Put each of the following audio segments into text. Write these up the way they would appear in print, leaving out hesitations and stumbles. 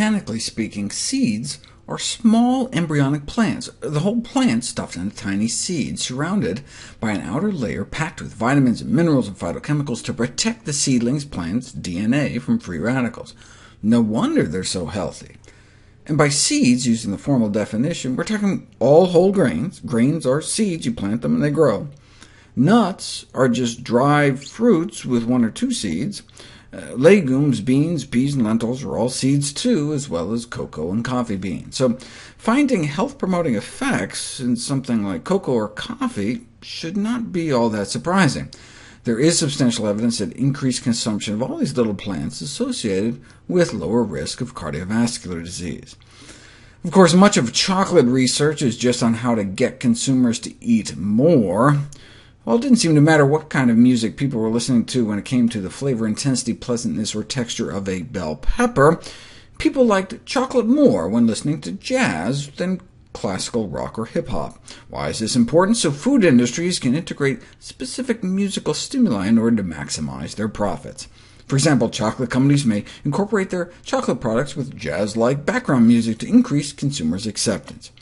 botanically speaking, seeds are small embryonic plants, the whole plant stuffed into tiny seeds, surrounded by an outer layer packed with vitamins and minerals and phytochemicals to protect the seedling's plant's DNA from free radicals. No wonder they're so healthy. And by seeds, using the formal definition, we're talking all whole grains. Grains are seeds, you plant them and they grow. Nuts are just dry fruits with one or two seeds. Legumes, beans, peas, and lentils are all seeds too, as well as cocoa and coffee beans. So finding health-promoting effects in something like cocoa or coffee should not be all that surprising. There is substantial evidence that increased consumption of all these little plants is associated with lower risk of cardiovascular disease. Of course, much of chocolate research is just on how to get consumers to eat more. Well, it didn't seem to matter what kind of music people were listening to when it came to the flavor, intensity, pleasantness, or texture of a bell pepper. People liked chocolate more when listening to jazz than classical rock or hip-hop. Why is this important? So food industries can integrate specific musical stimuli in order to maximize their profits. For example, chocolate companies may incorporate their chocolate products with jazz-like background music to increase consumers' acceptance.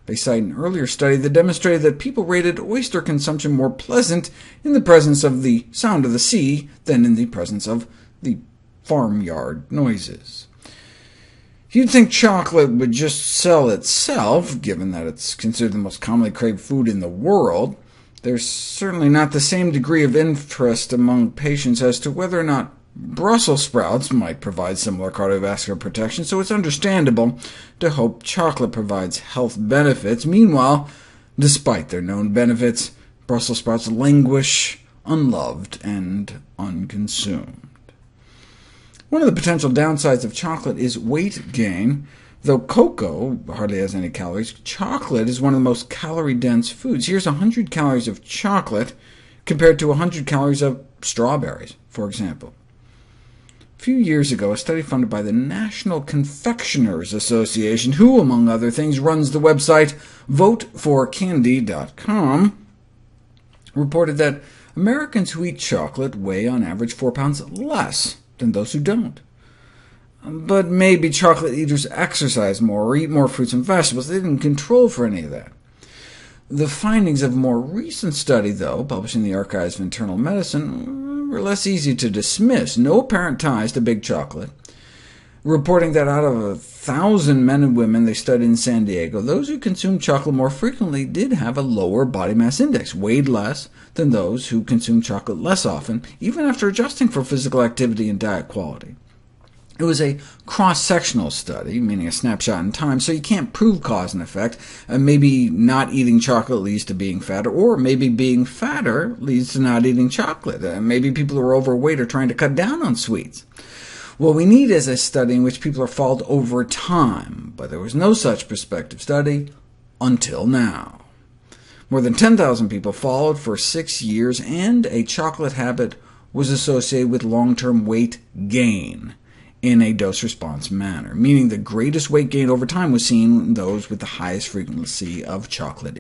They cite an earlier study that demonstrated that people rated oyster consumption more pleasant in the presence of the sound of the sea than in the presence of the farmyard noises. You'd think chocolate would just sell itself, given that it's considered the most commonly craved food in the world. There's certainly not the same degree of interest among patients as to whether or not Brussels sprouts might provide similar cardiovascular protection, so it's understandable to hope chocolate provides health benefits. Meanwhile, despite their known benefits, Brussels sprouts languish unloved and unconsumed. One of the potential downsides of chocolate is weight gain. Though cocoa hardly has any calories, chocolate is one of the most calorie-dense foods. Here's 100 calories of chocolate compared to 100 calories of strawberries, for example. A few years ago, a study funded by the National Confectioners Association, who, among other things, runs the website voteforcandy.com, reported that Americans who eat chocolate weigh on average 4 pounds less than those who don't. But maybe chocolate eaters exercise more or eat more fruits and vegetables. They didn't control for any of that. The findings of a more recent study, though, published in the Archives of Internal Medicine, were less easy to dismiss. No apparent ties to big chocolate, reporting that out of 1,000 men and women they studied in San Diego, those who consumed chocolate more frequently did have a lower body mass index, weighed less than those who consumed chocolate less often, even after adjusting for physical activity and diet quality. It was a cross-sectional study, meaning a snapshot in time, so you can't prove cause and effect. Maybe not eating chocolate leads to being fatter, or maybe being fatter leads to not eating chocolate. Maybe people who are overweight are trying to cut down on sweets. What we need is a study in which people are followed over time, but there was no such prospective study until now. More than 10,000 people followed for 6 years, and a chocolate habit was associated with long-term weight gain in a dose-response manner, meaning the greatest weight gain over time was seen in those with the highest frequency of chocolate